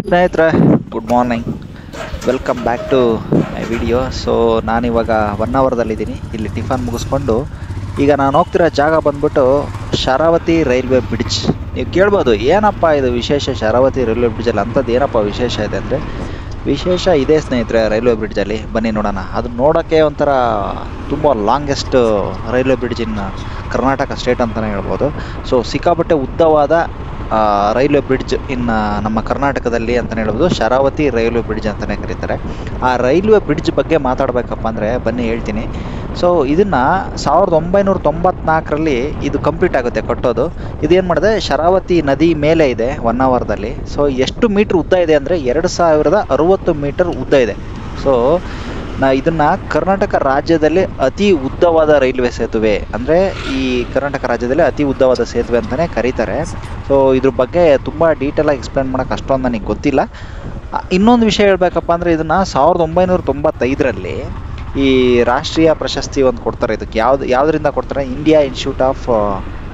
ಸ್ನೇಹಿತರೆ, good morning. Welcome back to my video. So ನಾನಿವಾಗ 1 ಅವರ್ದಲ್ಲಿದ್ದೀನಿ. ಇಲ್ಲಿ ಟಿಫನ್ ಮುಗಿಸ್ಕೊಂಡು ಈಗ ನಾನು ಹೋಗ್ತಿರೋ ಜಾಗ ಬಂದ್ಬಿಟ್ಟು ಶರಾವತಿ ರೈಲ್ವೆ ಬ್ರಿಡ್ಜ್. ನೀವು ಕೇಳ್ಬೋದು, ಏನಪ್ಪ ಇದು ವಿಶೇಷ ಶರಾವತಿ ರೈಲ್ವೆ ಬ್ರಿಡ್ಜಲ್ಲಿ ಅಂಥದ್ದು ಏನಪ್ಪ ವಿಶೇಷ ಇದೆ ಅಂದರೆ, ವಿಶೇಷ ಇದೆ ಸ್ನೇಹಿತರೆ ರೈಲ್ವೆ ಬ್ರಿಡ್ಜಲ್ಲಿ. ಬನ್ನಿ ನೋಡೋಣ. ಅದು ನೋಡೋಕ್ಕೆ ಒಂಥರ ತುಂಬ ಲಾಂಗೆಸ್ಟ್ ರೈಲ್ವೆ ಬ್ರಿಡ್ಜ್ ಇನ್ ಕರ್ನಾಟಕ ಸ್ಟೇಟ್ ಅಂತಲೇ ಹೇಳ್ಬೋದು. ಸೊ ಸಿಕ್ಕಾಪಟ್ಟೆ ಉದ್ದವಾದ ರೈಲ್ವೆ ಬ್ರಿಡ್ಜ್ ನಮ್ಮ ಕರ್ನಾಟಕದಲ್ಲಿ ಅಂತಲೇ ಹೇಳ್ಬೋದು. ಶರಾವತಿ ರೈಲ್ವೆ ಬ್ರಿಡ್ಜ್ ಅಂತಲೇ ಕರೀತಾರೆ. ಆ ರೈಲ್ವೆ ಬ್ರಿಡ್ಜ್ ಬಗ್ಗೆ ಮಾತಾಡಬೇಕಪ್ಪ ಅಂದರೆ ಬನ್ನಿ ಹೇಳ್ತೀನಿ. ಸೊ ಇದನ್ನು 1994ರಲ್ಲಿ ಇದು ಕಂಪ್ಲೀಟ್ ಆಗುತ್ತೆ ಕಟ್ಟೋದು. ಇದೇನು ಮಾಡಿದೆ, ಶರಾವತಿ ನದಿ ಮೇಲೆ ಇದೆ 1 ಅವರ್ದಲ್ಲಿ. ಸೊ ಎಷ್ಟು ಮೀಟ್ರ್ ಉದ್ದ ಇದೆ ಅಂದರೆ 2060 ಮೀಟರ್ ಉದ್ದ ಇದೆ. ಸೊ ಇದನ್ನು ಕರ್ನಾಟಕ ರಾಜ್ಯದಲ್ಲಿ ಅತಿ ಉದ್ದವಾದ ರೈಲ್ವೆ ಸೇತುವೆ ಅಂದರೆ ಈ ಕರ್ನಾಟಕ ರಾಜ್ಯದಲ್ಲಿ ಅತಿ ಉದ್ದವಾದ ಸೇತುವೆ ಅಂತಲೇ ಕರೀತಾರೆ. ಸೊ ಇದ್ರ ಬಗ್ಗೆ ತುಂಬ ಡೀಟೇಲಾಗಿ ಎಕ್ಸ್ಪ್ಲೇನ್ ಮಾಡೋಕ್ಕೆ ಅಷ್ಟೊಂದು ನನಗೆ ಗೊತ್ತಿಲ್ಲ. ಇನ್ನೊಂದು ವಿಷಯ ಹೇಳಬೇಕಪ್ಪ ಅಂದರೆ, ಇದನ್ನು 1995ರಲ್ಲಿ ಈ ರಾಷ್ಟ್ರೀಯ ಪ್ರಶಸ್ತಿ ಒಂದು ಕೊಡ್ತಾರೆ. ಇದಕ್ಕೆ ಯಾವುದರಿಂದ ಕೊಡ್ತಾರೆ, ಇಂಡಿಯಾ ಇನ್ಸ್ಟಿಟ್ಯೂಟ್ ಆಫ್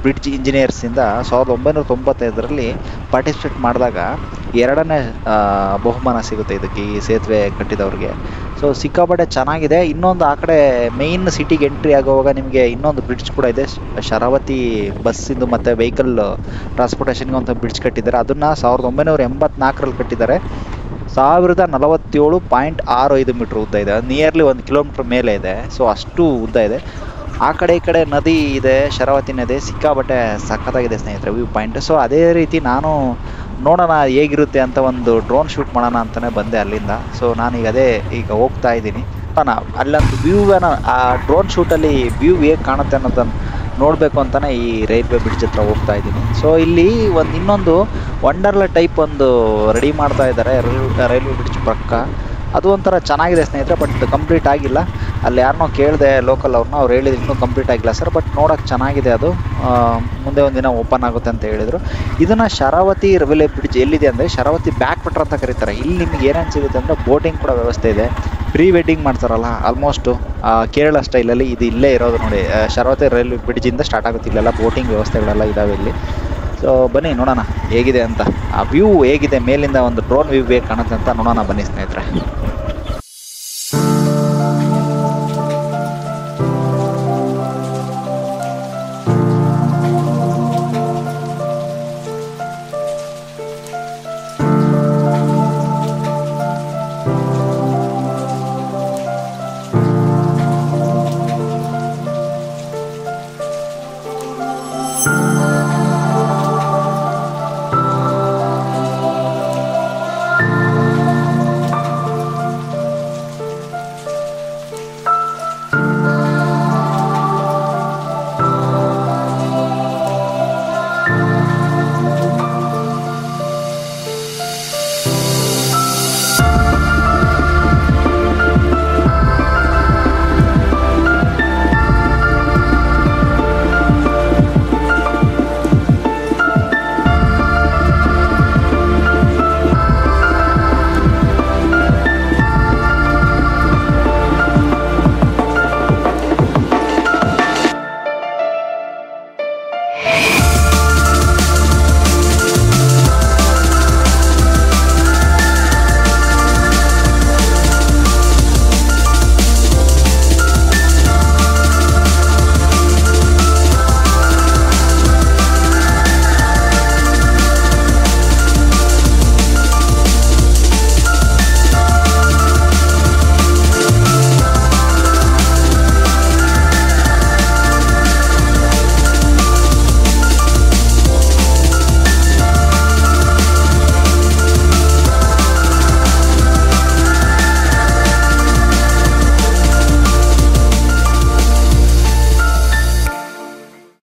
ಬ್ರಿಡ್ಜ್ ಇಂಜಿನಿಯರ್ಸಿಂದ 1995ರಲ್ಲಿ ಪಾರ್ಟಿಸಿಪೇಟ್ ಮಾಡಿದಾಗ 2ನೇ ಬಹುಮಾನ ಸಿಗುತ್ತೆ ಇದಕ್ಕೆ, ಈ ಸೇತುವೆ ಕಟ್ಟಿದವ್ರಿಗೆ. ಸೊ ಸಿಕ್ಕಾಪಟ್ಟೆ ಚೆನ್ನಾಗಿದೆ. ಇನ್ನೊಂದು ಆ ಕಡೆ ಮೇಯ್ನ್ ಸಿಟಿಗೆ ಎಂಟ್ರಿ ಆಗುವಾಗ ನಿಮಗೆ ಇನ್ನೊಂದು ಬ್ರಿಡ್ಜ್ ಕೂಡ ಇದೆ, ಶರಾವತಿ ಬಸ್ಸಿಂದು ಮತ್ತು ವೆಹಿಕಲ್ ಟ್ರಾನ್ಸ್ಪೋರ್ಟೇಷನ್ಗೆ ಒಂದು ಬ್ರಿಡ್ಜ್ ಕಟ್ಟಿದ್ದಾರೆ. ಅದನ್ನು 1984ರಲ್ಲಿ ಕಟ್ಟಿದ್ದಾರೆ. 1047.65 ಮೀಟ್ರ್ ಉದ್ದ ಇದೆ. ನಿಯರ್ಲಿ 1 ಕಿಲೋಮೀಟ್ರ್ ಮೇಲೆ ಇದೆ. ಸೊ ಅಷ್ಟು ಉದ್ದ ಇದೆ. ಆ ಕಡೆ ಈ ಕಡೆ ನದಿ ಇದೆ, ಶರಾವತಿ ನದಿ. ಸಿಕ್ಕಾಪಟ್ಟೆ ಸಖತ್ತಾಗಿದೆ ಸ್ನೇಹಿತರೆ ವ್ಯೂ ಪಾಯಿಂಟ್. ಸೊ ಅದೇ ರೀತಿ ನಾನು ನೋಡೋಣ ಹೇಗಿರುತ್ತೆ ಅಂತ ಒಂದು ಡ್ರೋನ್ ಶೂಟ್ ಮಾಡೋಣ ಅಂತಲೇ ಬಂದೆ ಅಲ್ಲಿಂದ. ಸೊ ನಾನೀಗ ಈಗ ಹೋಗ್ತಾ ಇದ್ದೀನಿ. ಅಲ್ಲೊಂದು ವ್ಯೂವನ್ನ ಆ ಡ್ರೋನ್ ಶೂಟಲ್ಲಿ ವ್ಯೂ ಹೇಗೆ ಕಾಣುತ್ತೆ ಅನ್ನೋದನ್ನು ನೋಡಬೇಕು ಅಂತಲೇ ಈ ರೈಲ್ವೆ ಬ್ರಿಡ್ಜ್ ಹತ್ರ ಹೋಗ್ತಾ ಇದ್ದೀನಿ. ಸೊ ಇಲ್ಲಿ ಇನ್ನೊಂದು ವಂಡರ್ಲಾ ಟೈಪ್ ಒಂದು ರೆಡಿ ಮಾಡ್ತಾ ಇದ್ದಾರೆ ರೈಲ್ವೆ ಬ್ರಿಡ್ಜ್ ಪಕ್ಕ. ಅದು ಒಂಥರ ಚೆನ್ನಾಗಿದೆ ಸ್ನೇಹಿತರೆ, ಬಟ್ ಕಂಪ್ಲೀಟ್ ಆಗಿಲ್ಲ. ಅಲ್ಲಿ ಯಾರನ್ನೋ ಕೇಳಿದೆ ಲೋಕಲ್ ಅವ್ರನ್ನ, ಅವ್ರು ಹೇಳಿದ್ರು ಇನ್ನೂ ಕಂಪ್ಲೀಟ್ ಆಗಿಲ್ಲ ಸರ್, ಬಟ್ ನೋಡೋಕ್ಕೆ ಚೆನ್ನಾಗಿದೆ. ಅದು ಮುಂದೆ ಒಂದಿನ ಓಪನ್ ಆಗುತ್ತೆ ಅಂತ ಹೇಳಿದರು. ಇದನ್ನು ಶರಾವತಿ ರೈಲ್ವೆ ಬ್ರಿಡ್ಜ್ ಎಲ್ಲಿದೆ ಅಂದರೆ ಶರಾವತಿ ಬ್ಯಾಕ್ ವಾಟರ್ ಅಂತ ಕರೀತಾರೆ. ಇಲ್ಲಿ ನಿಮಗೆ ಏನೇನು ಸಿಗುತ್ತೆ ಅಂದರೆ ಬೋಟಿಂಗ್ ಕೂಡ ವ್ಯವಸ್ಥೆ ಇದೆ. ಪ್ರೀ ವೆಡ್ಡಿಂಗ್ ಮಾಡ್ತಾರಲ್ಲ ಆಲ್ಮೋಸ್ಟು ಕೇರಳ ಸ್ಟೈಲಲ್ಲಿ ಇದು ಇಲ್ಲೇ ಇರೋದು ನೋಡಿ. ಶರಾವತಿ ರೈಲ್ವೆ ಬ್ರಿಡ್ಜಿಂದ ಸ್ಟಾರ್ಟ್ ಆಗುತ್ತೆ. ಇಲ್ಲೆಲ್ಲ ಬೋಟಿಂಗ್ ವ್ಯವಸ್ಥೆಗಳೆಲ್ಲ ಇದ್ದಾವೆ ಇಲ್ಲಿ. ಸೊ ಬನ್ನಿ ನೋಡೋಣ ಹೇಗಿದೆ ಅಂತ, ಆ ವ್ಯೂ ಹೇಗಿದೆ ಮೇಲಿಂದ ಒಂದು ಡ್ರೋನ್ ವ್ಯೂ ಹೇಗೆ ಕಾಣುತ್ತೆ ಅಂತ ನೋಡೋಣ ಬನ್ನಿ ಸ್ನೇಹಿತರೆ.